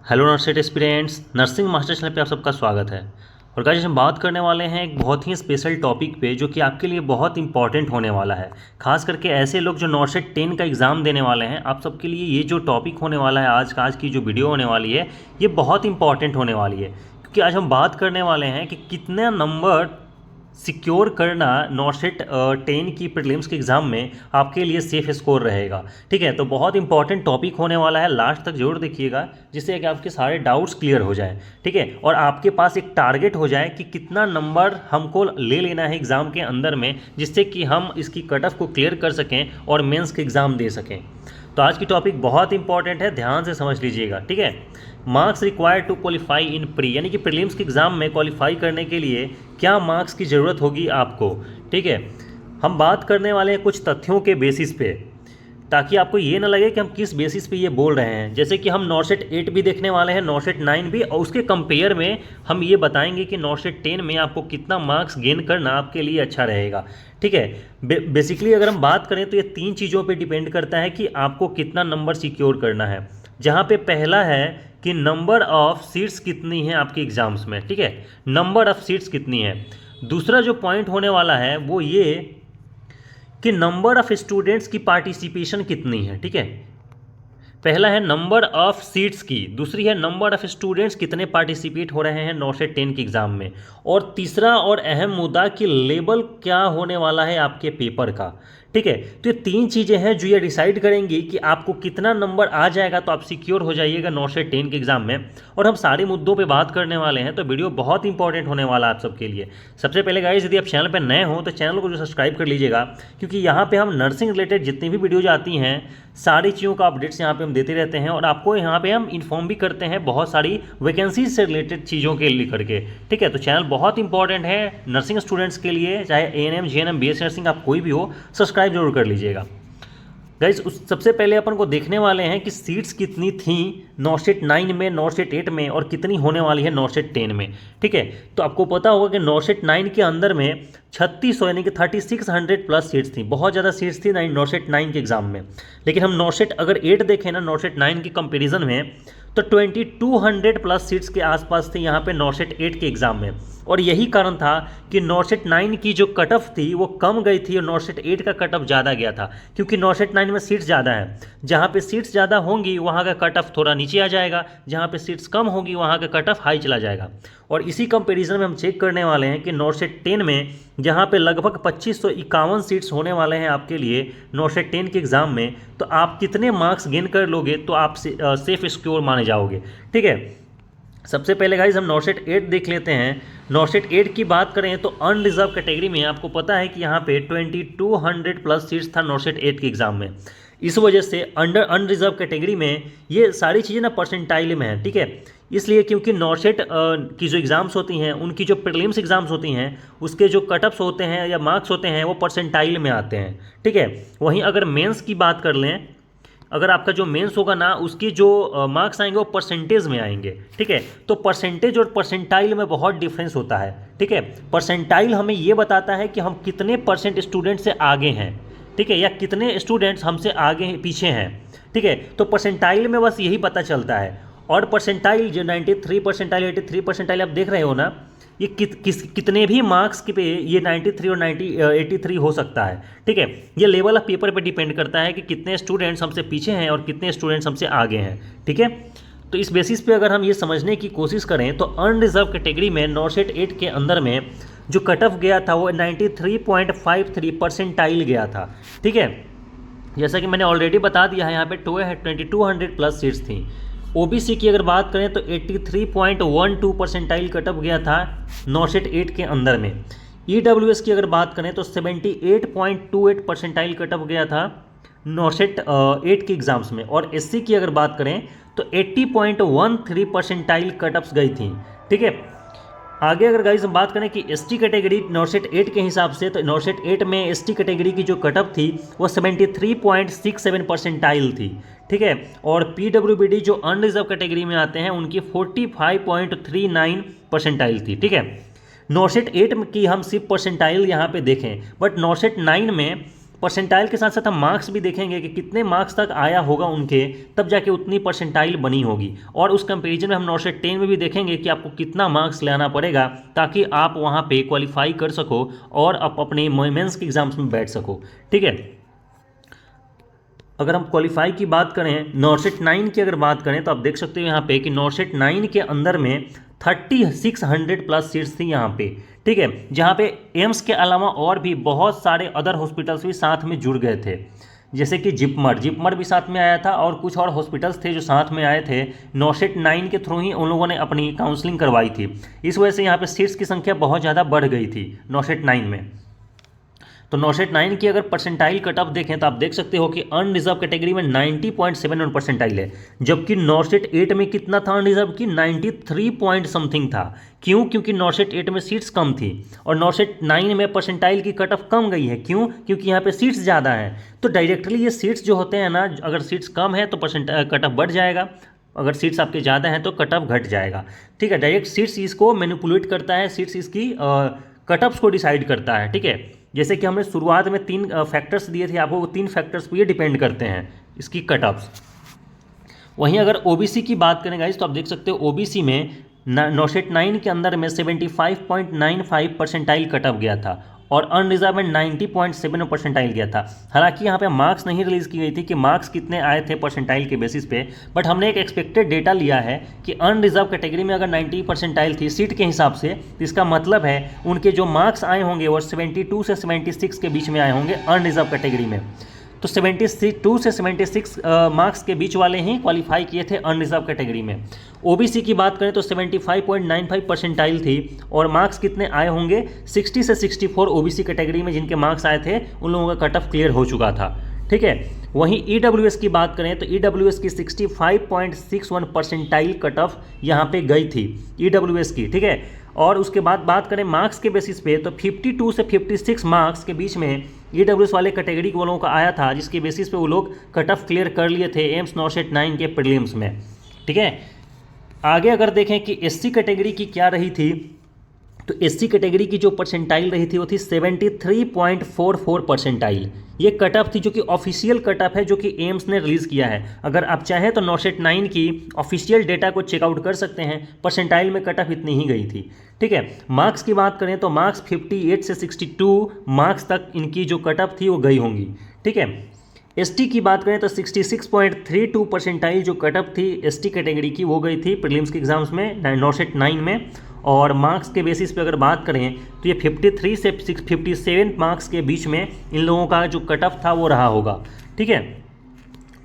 Hello nursing aspirants, nursing master channel पे आप सबका स्वागत है। और गाइस हम बात करने वाले हैं एक बहुत ही स्पेशल टॉपिक पे जो कि आपके लिए बहुत इंपॉर्टेंट होने वाला है। खास करके ऐसे लोग जो नॉर्सेट 10 का एग्ज़ाम देने वाले हैं, आप सबके लिए ये जो टॉपिक होने वाला है, आज की जो वीडियो होने वाली है, ये बहुत इंपॉर्टेंट होने वाली है। क्योंकि आज हम बात करने वाले हैं कि कितने नंबर सिक्योर करना नॉर्सेट 10 की प्रीलिम्स के एग्ज़ाम में आपके लिए सेफ स्कोर रहेगा। ठीक है, तो बहुत इंपॉर्टेंट टॉपिक होने वाला है, लास्ट तक जरूर देखिएगा जिससे कि आपके सारे डाउट्स क्लियर हो जाएं। ठीक है, और आपके पास एक टारगेट हो जाए कि कितना नंबर हमको ले लेना है एग्ज़ाम के अंदर में, जिससे कि हम इसकी कट ऑफ को क्लियर कर सकें और मेंस के एग्ज़ाम दे सकें। तो आज की टॉपिक बहुत इंपॉर्टेंट है, ध्यान से समझ लीजिएगा। ठीक है, marks required to qualify in pre, यानी कि प्रीलिम्स के एग्ज़ाम में क्वालिफाई करने के लिए क्या मार्क्स की ज़रूरत होगी आपको। ठीक है, हम बात करने वाले हैं कुछ तथ्यों के बेसिस पे, ताकि आपको ये ना लगे कि हम किस बेसिस पे ये बोल रहे हैं। जैसे कि हम नॉर्सेट 8 भी देखने वाले हैं, नॉर्सेट 9 भी, और उसके कंपेयर में हम ये बताएंगे कि नॉर्सेट 10 में आपको कितना मार्क्स गेन करना आपके लिए अच्छा रहेगा। ठीक है, बेसिकली अगर हम बात करें तो ये तीन चीज़ों पे डिपेंड करता है कि आपको कितना नंबर सिक्योर करना है। जहाँ पे पहला है कि नंबर ऑफ सीट्स कितनी है आपके एग्ज़ाम्स में। ठीक है, नंबर ऑफ सीट्स कितनी है। दूसरा जो पॉइंट होने वाला है वो ये कि नंबर ऑफ स्टूडेंट्स की पार्टिसिपेशन कितनी है। ठीक है, पहला है नंबर ऑफ सीट्स की, दूसरी है नंबर ऑफ स्टूडेंट्स कितने पार्टिसिपेट हो रहे हैं नॉर्सेट 10 के एग्ज़ाम में, और तीसरा और अहम मुद्दा कि लेवल क्या होने वाला है आपके पेपर का। ठीक है, तो ये तीन चीज़ें हैं जो ये डिसाइड करेंगी कि आपको कितना नंबर आ जाएगा तो आप सिक्योर हो जाइएगा नॉर्सेट 10 के एग्ज़ाम में। और हम सारे मुद्दों पे बात करने वाले हैं, तो वीडियो बहुत इंपॉर्टेंट होने वाला है आप सबके लिए। सबसे पहले गाइस, यदि आप चैनल पर नए हो तो चैनल को जो सब्सक्राइब कर लीजिएगा, क्योंकि यहाँ पे हम नर्सिंग रिलेटेड जितनी भी वीडियोज आती हैं सारी चीज़ों का अपडेट्स यहाँ पे हम देते रहते हैं, और आपको यहाँ पे हम इन्फॉर्म भी करते हैं बहुत सारी वैकेंसीज से रिलेटेड चीज़ों के लेकर के। ठीक है, तो चैनल बहुत इंपॉर्टेंट है नर्सिंग स्टूडेंट्स के लिए, चाहे ANM GNM BSc नर्सिंग आप कोई भी हो, सब्सक्राइब जरूर कर लीजिएगा। गाइज सबसे पहले अपन को देखने वाले हैं कि सीट्स कितनी थी नॉर्सेट 9 में, नॉर्सेट 8 में, और कितनी होने वाली है नॉर्सेट 10 में। ठीक है, तो आपको पता होगा कि नॉर्सेट 9 के अंदर में 3600 यानी कि 3600 प्लस सीट्स थी, बहुत ज़्यादा सीट्स थी नॉर्सेट 9 के एग्ज़ाम में। लेकिन हम नॉर्सेट अगर 8 देखें ना, नॉर्सेट 9 की कंपेरिजन में, तो 2200 प्लस सीट्स के आसपास थे यहाँ पे नॉर्सेट 8 के एग्ज़ाम में। और यही कारण था कि नॉर्सेट 9 की जो कट ऑफ थी वो कम गई थी और नॉर्सेट 8 का कट ऑफ ज़्यादा गया था, क्योंकि नॉर्सेट 9 में सीट्स ज़्यादा है। जहाँ पे सीट्स ज़्यादा होंगी वहाँ का कट ऑफ थोड़ा नीचे आ जाएगा, जहाँ पे सीट्स कम होगी वहाँ का कट ऑफ हाई चला जाएगा। और इसी कंपैरिजन में हम चेक करने वाले हैं कि नॉर्सेट 10 में जहाँ पे लगभग 2551 सीट्स होने वाले हैं आपके लिए नॉर्सेट 10 के एग्ज़ाम में, तो आप कितने मार्क्स गेन कर लोगे तो आप सेफ सिक्योर माने जाओगे। ठीक है, सबसे पहले गाइज हम नॉर्सेट 8 देख लेते हैं। नॉर्सेट 8 की बात करें तो अनरिजर्व कैटेगरी में आपको पता है कि यहाँ पे 2200 प्लस सीट्स था नॉर्सेट 8 के एग्ज़ाम में। इस वजह से अनरिजर्व कैटेगरी में ये सारी चीज़ें ना परसेंटाइल में है। ठीक है, इसलिए क्योंकि नॉर्सेट की जो एग्ज़ाम्स होती हैं, उनकी जो प्रीलिम्स एग्ज़ाम्स होती हैं, उसके जो कटअप्स होते हैं या मार्क्स होते हैं वो परसेंटाइल में आते हैं। ठीक है, वहीं अगर मेंस की बात कर लें, अगर आपका जो मेंस होगा ना, उसकी जो मार्क्स आएंगे वो परसेंटेज में आएंगे। ठीक है, तो परसेंटेज और परसेंटाइल में बहुत डिफरेंस होता है। ठीक है, परसेंटाइल हमें ये बताता है कि हम कितने परसेंट स्टूडेंट से आगे हैं। ठीक है, या कितने स्टूडेंट्स हमसे आगे पीछे हैं। ठीक है, तो परसेंटाइल में बस यही पता चलता है। और परसेंटाइल जो 93 परसेंटाइल, 83 परसेंटाइल आप देख रहे हो ना, ये कितने भी मार्क्स के पे ये 93 और 83 हो सकता है। ठीक है, ये लेवल ऑफ पेपर पे डिपेंड करता है कि कितने स्टूडेंट्स हमसे पीछे हैं और कितने स्टूडेंट्स हमसे आगे हैं। ठीक है, तो इस बेसिस पे अगर हम ये समझने की कोशिश करें तो अनरिजर्व कैटेगरी में नॉर्सेट 8 के अंदर में जो कट ऑफ गया था वो 93.53 परसेंटाइल गया था। ठीक है, जैसा कि मैंने ऑलरेडी बता दिया है, यहाँ पे 2200 प्लस सीट्स थी। OBC की अगर बात करें तो 83.12 परसेंटाइल कट ऑफ गया था नॉर्सेट 8 के अंदर में। EWS की अगर बात करें तो 78.28 परसेंटाइल कट ऑफ गया था नॉर्सेट 8 के एग्ज़ाम्स में। और SC की अगर बात करें तो 80.13 परसेंटाइल कट ऑफ्स गई थी। ठीक है, आगे अगर गाइस हम बात करें कि ST कैटेगरी नॉर्सेट 8 के हिसाब से, तो नॉर्सेट 8 में ST कैटेगरी की जो कट ऑफ थी वो 73.67 परसेंटाइल थी। ठीक है, और PWBD जो अनरिजर्व कैटेगरी में आते हैं उनकी 45.39 परसेंटाइल थी। ठीक है, नॉर्सेट 8 की हम सिर्फ परसेंटाइल यहाँ पे देखें, बट नॉर्सेट 9 में परसेंटाइल के साथ साथ हम मार्क्स भी देखेंगे कि कितने मार्क्स तक आया होगा उनके, तब जाके उतनी परसेंटाइल बनी होगी। और उस कंपेरिजन में हम नॉर्सेट 10 में भी देखेंगे कि आपको कितना मार्क्स लाना पड़ेगा ताकि आप वहाँ पे क्वालिफाई कर सको और आप अपने मेंस के एग्जाम्स में बैठ सको। ठीक है, अगर हम क्वालिफाई की बात करें, नॉर्सेट 9 की अगर बात करें तो आप देख सकते हो यहाँ पे कि नॉर्सेट 9 के अंदर में 3600 प्लस सीट्स थी यहाँ पे। ठीक है, जहाँ पे एम्स के अलावा और भी बहुत सारे अदर हॉस्पिटल्स भी साथ में जुड़ गए थे, जैसे कि जिपमर भी साथ में आया था और कुछ और हॉस्पिटल्स थे जो साथ में आए थे। नॉर्सेट 9 के थ्रू ही उन लोगों ने अपनी काउंसलिंग करवाई थी, इस वजह से यहाँ पे सीट्स की संख्या बहुत ज़्यादा बढ़ गई थी नॉर्सेट 9 में। तो नॉर्सेट 9 की अगर परसेंटाइल कट ऑफ देखें तो आप देख सकते हो कि अनरिजर्व कैटेगरी में 90.71 परसेंटाइल है, जबकि नॉर्सेट 8 में कितना था अनरिजर्व की 93 पॉइंट समथिंग था। क्यों? क्योंकि नॉर्सेट 8 में सीट्स कम थी और नॉर्सेट 9 में परसेंटाइल की कट ऑफ कम गई है। क्यों? क्योंकि यहाँ पे सीट्स ज़्यादा हैं। तो डायरेक्टली ये सीट्स जो होते हैं ना, अगर सीट्स कम है तो कट ऑफ बढ़ जाएगा, अगर सीट्स आपके ज़्यादा हैं तो कट ऑफ घट जाएगा। ठीक है, डायरेक्ट सीट्स इसको मैनिपुलेट करता है, सीट्स इसकी कट ऑफ्स को डिसाइड करता है। ठीक है, जैसे कि हमने शुरुआत में 3 फैक्टर्स दिए थे आपको, 3 फैक्टर्स पे ये डिपेंड करते हैं इसकी कट ऑफ्स। वहीं अगर ओबीसी की बात करें गाइस तो आप देख सकते हो ओबीसी में नॉर्सेट 9 के अंदर में 75.95 परसेंटाइल कट ऑफ गया था और अनरिजर्व में 90.7 परसेंटाइल गया था। हालांकि यहाँ पे मार्क्स नहीं रिलीज़ की गई थी कि मार्क्स कितने आए थे परसेंटाइल के बेसिस पे, बट हमने एक एक्सपेक्टेड डेटा लिया है कि अनरिजर्व कैटेगरी में अगर 90 परसेंटाइल थी सीट के हिसाब से, तो इसका मतलब है उनके जो मार्क्स आए होंगे वो 72 से 76 के बीच में आए होंगे अनरिजर्व कैटेगरी में। तो 72 से 76 मार्क्स के बीच वाले ही क्वालिफाई किए थे अनरिजर्व कैटेगरी में। ओबीसी की बात करें तो 75.95 परसेंटाइल थी और मार्क्स कितने आए होंगे 60 से 64 ओबीसी कैटेगरी में जिनके मार्क्स आए थे उन लोगों का कट ऑफ क्लियर हो चुका था। ठीक है, वहीं ईडब्ल्यूएस की बात करें तो ईडब्ल्यूएस की 65.61 परसेंटाइल कट ऑफ यहाँ पे गई थी ईडब्ल्यूएस की। ठीक है, और उसके बाद बात करें मार्क्स के बेसिस पे तो 52 से 56 मार्क्स के बीच में ईडब्ल्यूएस वाले कैटेगरी के वालों का आया था, जिसके बेसिस पे वो लोग कट ऑफ क्लियर कर लिए थे एम्स नॉर्सेट 9 के प्रीलिम्स में। ठीक है, आगे अगर देखें कि एससी कैटेगरी की क्या रही थी तो एससी कैटेगरी की जो परसेंटाइल रही थी वो थी 73.44 परसेंटाइल। ये कट ऑफ थी जो कि ऑफिशियल कट ऑफ है जो कि एम्स ने रिलीज़ किया है। अगर आप चाहें तो नॉर्सेट 9 की ऑफिशियल डेटा को चेकआउट कर सकते हैं, परसेंटाइल में कट ऑफ इतनी ही गई थी। ठीक है, मार्क्स की बात करें तो मार्क्स 58 से 62 मार्क्स तक इनकी जो कट ऑफ थी वो गई होंगी। ठीक है, एसटी की बात करें तो 66.32 परसेंटाइल जो कट ऑफ थी एसटी कैटेगरी की वो गई थी प्रीलिम्स के एग्जाम्स में नॉर्सेट 9 में। और मार्क्स के बेसिस पे अगर बात करें तो ये 53 से 57 मार्क्स के बीच में इन लोगों का जो कट ऑफ था वो रहा होगा। ठीक है,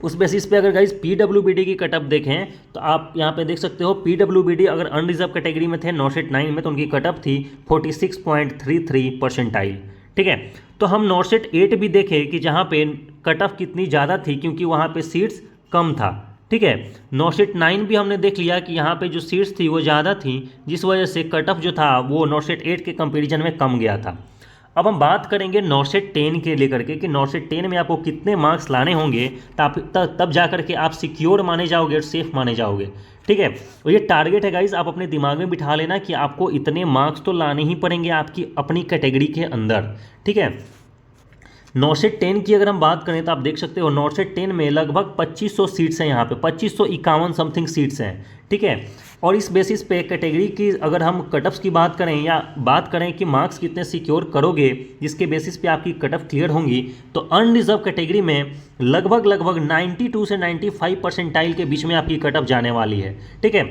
उस बेसिस पे अगर गाइज पीडब्ल्यूबीडी की कट ऑफ देखें तो आप यहाँ पे देख सकते हो पीडब्ल्यूबीडी अगर अनरिजर्व कैटेगरी में थे नॉर्सेट 9 में तो उनकी कट ऑफ थी 46.33 परसेंटाइल। ठीक है, तो हम नॉर्सेट 8 भी देखें कि जहाँ पे कट ऑफ कितनी ज़्यादा थी क्योंकि वहाँ पे सीट्स कम था। ठीक है, नॉर्सेट 9 भी हमने देख लिया कि यहाँ पे जो सीट्स थी वो ज़्यादा थी, जिस वजह से कट ऑफ जो था वो नॉर्सेट 8 के कंपेरिजन में कम गया था। अब हम बात करेंगे नॉर्सेट 10 के लेकर के कि नॉर्सेट 10 में आपको कितने मार्क्स लाने होंगे तब जा करके आप सिक्योर माने जाओगे और सेफ माने जाओगे। ठीक है, और ये टारगेट है गाइज, आप अपने दिमाग में बिठा लेना कि आपको इतने मार्क्स तो लाने ही पड़ेंगे आपकी अपनी कैटेगरी के अंदर। ठीक है, नॉर्सेट 10 की अगर हम बात करें तो आप देख सकते हो नॉर्सेट 10 में लगभग 2500 सीट्स हैं, यहाँ पे 2551 समथिंग सीट्स हैं। ठीक है, और इस बेसिस पे कैटेगरी की अगर हम कट ऑफ्स की बात करें या बात करें कि मार्क्स कितने सिक्योर करोगे जिसके बेसिस पे आपकी कट ऑफ क्लियर होंगी, तो अनरिजर्व कैटेगरी में लगभग 92 से 95 परसेंटाइल के बीच में आपकी कट ऑफ जाने वाली है। ठीक है,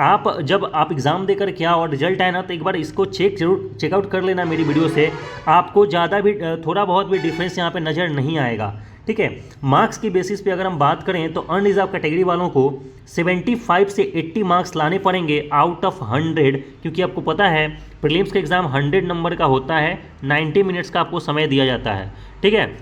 आप जब आप एग्ज़ाम देकर क्या और रिजल्ट आए ना तो एक बार इसको चेकआउट कर लेना मेरी वीडियो से, आपको ज़्यादा भी थोड़ा बहुत भी डिफरेंस यहाँ पे नज़र नहीं आएगा। ठीक है, मार्क्स की बेसिस पे अगर हम बात करें तो अनरिजर्व कैटेगरी वालों को 75 से 80 मार्क्स लाने पड़ेंगे आउट ऑफ 100, क्योंकि आपको पता है प्रीलिम्स का एग्ज़ाम 100 नंबर का होता है, 90 मिनट्स का आपको समय दिया जाता है। ठीक है,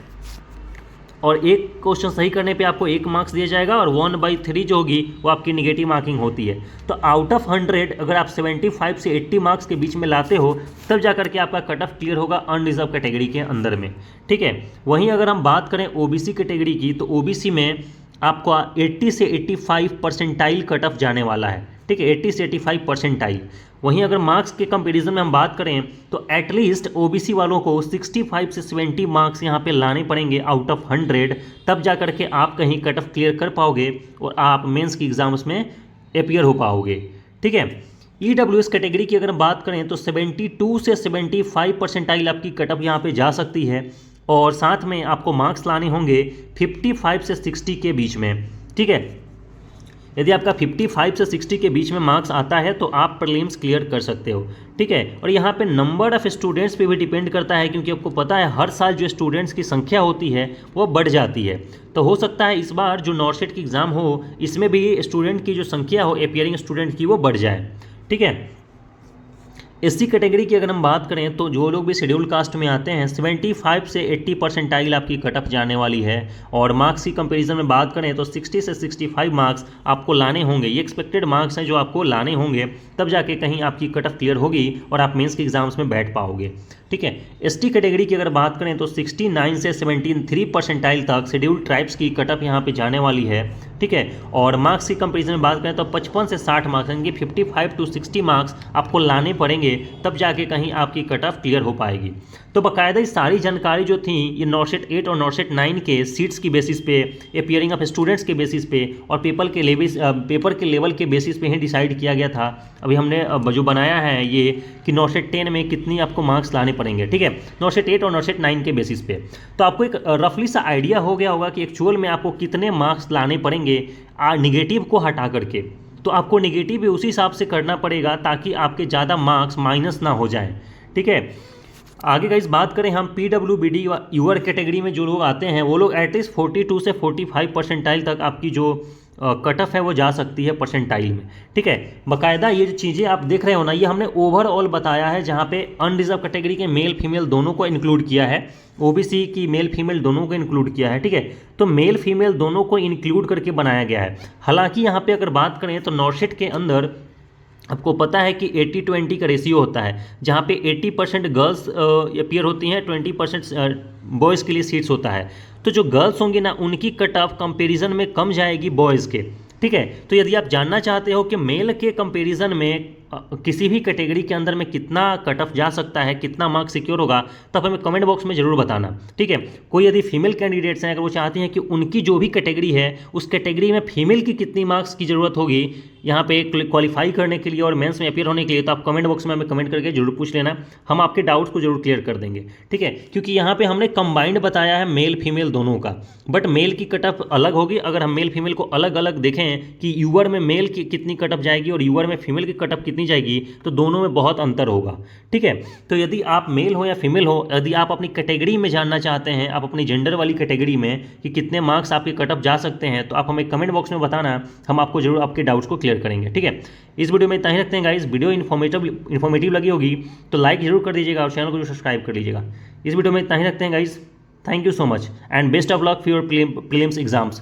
और एक क्वेश्चन सही करने पे आपको 1 मार्क्स दिया जाएगा और 1/3 जो होगी वो आपकी निगेटिव मार्किंग होती है। तो आउट ऑफ 100 अगर आप 75 से 80 मार्क्स के बीच में लाते हो तब जा करके आपका कट ऑफ क्लियर होगा अनरिजर्व कैटेगरी के अंदर में। ठीक है, वहीं अगर हम बात करें ओबीसी कैटेगरी की तो ओबीसी में आपको 80 से 85 परसेंटाइल कट ऑफ जाने वाला है। ठीक है, 80 से 85 परसेंटाइल। वहीं अगर मार्क्स के कंपैरिजन में हम बात करें तो एटलीस्ट ओबीसी वालों को 65 से 70 मार्क्स यहाँ पे लाने पड़ेंगे आउट ऑफ 100, तब जा करके आप कहीं कट ऑफ क्लियर कर पाओगे और आप मेंस की एग्जाम्स में अपियर हो पाओगे। ठीक है, ईडब्ल्यूएस कैटेगरी की अगर हम बात करें तो 72 से 75 परसेंटाइल आपकी कट ऑफ यहाँ पे जा सकती है, और साथ में आपको मार्क्स लाने होंगे 55 से 60 के बीच में। ठीक है, यदि आपका 55 से 60 के बीच में मार्क्स आता है तो आप प्रीलिम्स क्लियर कर सकते हो। ठीक है, और यहाँ पे नंबर ऑफ स्टूडेंट्स पे भी डिपेंड करता है, क्योंकि आपको पता है हर साल जो स्टूडेंट्स की संख्या होती है वो बढ़ जाती है। तो हो सकता है इस बार जो नॉर्सेट की एग्ज़ाम हो इसमें भी स्टूडेंट की जो संख्या हो अपियरिंग स्टूडेंट की वो बढ़ जाए। ठीक है, एससी कैटेगरी की अगर हम बात करें तो जो लोग भी शेड्यूल कास्ट में आते हैं 75 से 80 परसेंटाइल आपकी कट ऑफ जाने वाली है, और मार्क्स की कंपैरिजन में बात करें तो 60 से 65 मार्क्स आपको लाने होंगे। ये एक्सपेक्टेड मार्क्स हैं जो आपको लाने होंगे, तब जाके कहीं आपकी कट ऑफ क्लियर होगी और आप मेंस के एग्जाम्स में बैठ पाओगे। ठीक है, एसटी कैटेगरी की अगर बात करें तो 69 से 73 परसेंटाइल तक शेड्यूल्ड ट्राइब्स की कट ऑफ यहाँ पे जाने वाली है। ठीक है, और मार्क्स की कंपैरिजन में बात करें तो 55 से 60 मार्क्स यानी 55 टू 60 मार्क्स आपको लाने पड़ेंगे, तब जाके कहीं आपकी कट ऑफ क्लियर हो पाएगी। तो बाकायदा ये सारी जानकारी जो थी ये नॉर्सेट 8 और नॉर्सेट 9 के सीट्स की बेसिस पे, अपियरिंग ऑफ स्टूडेंट्स के बेसिस पे और पेपर के लेवल के बेसिस पे ही डिसाइड किया गया था। अभी हमने जो बनाया है ये कि नॉर्सेट 10 में कितनी आपको मार्क्स लाने पड़ेंगे। ठीक है, नॉर्सेट 8 और नॉर्सेट 9 के बेसिस पे तो आपको एक रफली सा आइडिया हो गया होगा कि एक्चुअल में आपको कितने मार्क्स लाने पड़ेंगे निगेटिव को हटा करके। तो आपको निगेटिव भी उसी हिसाब से करना पड़ेगा ताकि आपके ज़्यादा मार्क्स माइनस ना हो जाएं। ठीक है, आगे का इस बात करें हम पीडब्ल्यूबीडी यूआर कैटेगरी में जो लोग आते हैं वो लोग एटलीस्ट 42 से 45 परसेंटाइल तक आपकी जो कट ऑफ है वो जा सकती है परसेंटाइल में। ठीक है, बाकायदा ये जो चीज़ें आप देख रहे हो ना ये हमने ओवरऑल बताया है, जहाँ पे अनरिजर्व कैटेगरी के मेल फीमेल दोनों को इंक्लूड किया है, ओबीसी की मेल फीमेल दोनों को इंक्लूड किया है। ठीक है, तो मेल फीमेल दोनों को इंक्लूड करके बनाया गया है। हालांकि यहाँ पे अगर बात करें तो नॉर्सेट के अंदर आपको पता है कि 80-20 का रेशियो होता है, जहाँ पे 80% गर्ल्स अपीयर होती हैं, 20% बॉयज़ के लिए सीट्स होता है। तो जो गर्ल्स होंगी ना उनकी कट ऑफ कंपेरिजन में कम जाएगी बॉयज़ के। ठीक है, तो यदि आप जानना चाहते हो कि मेल के कंपैरिजन में किसी भी कैटेगरी के अंदर में कितना कट ऑफ जा सकता है, कितना मार्क्स सिक्योर होगा, तो आप हमें कमेंट बॉक्स में ज़रूर बताना। ठीक है, कोई यदि फीमेल कैंडिडेट्स हैं अगर वो चाहती हैं कि उनकी जो भी कैटेगरी है उस कैटेगरी में फीमेल की कितनी मार्क्स की ज़रूरत होगी यहाँ पे क्वालिफाई करने के लिए और मेंस में अपीयर होने के लिए, तो आप कमेंट बॉक्स में हमें कमेंट करके जरूर पूछ लेना, हम आपके डाउट्स को जरूर क्लियर कर देंगे। ठीक है, क्योंकि यहाँ पे हमने कंबाइंड बताया है मेल फीमेल दोनों का, बट मेल की कट ऑफ अलग होगी। अगर हम मेल फीमेल को अलग अलग देखें कि यूआर में मेल की कितनी कट ऑफ जाएगी और यूआर में फीमेल की कट ऑफ कितनी जाएगी, तो दोनों में बहुत अंतर होगा। ठीक है, तो यदि आप मेल हो या फीमेल हो, यदि आप अपनी कैटेगरी में जानना चाहते हैं, आप अपनी जेंडर वाली कैटेगरी में कि कितने मार्क्स आपके कट ऑफ जा सकते हैं, तो आप हमें कमेंट बॉक्स में बताना, हम आपको जरूर आपके डाउट्स को क्लियर करेंगे। ठीक है, इस वीडियो में इतना ही रखते हैं गाइस। वीडियो इन्फॉर्मेटिव लगी होगी तो लाइक जरूर कर दीजिएगा और चैनल को जरूर सब्सक्राइब कर लीजिएगा। इस वीडियो में इतना ही रखते हैं guys. Thank you so much and best of luck for your prelims exams.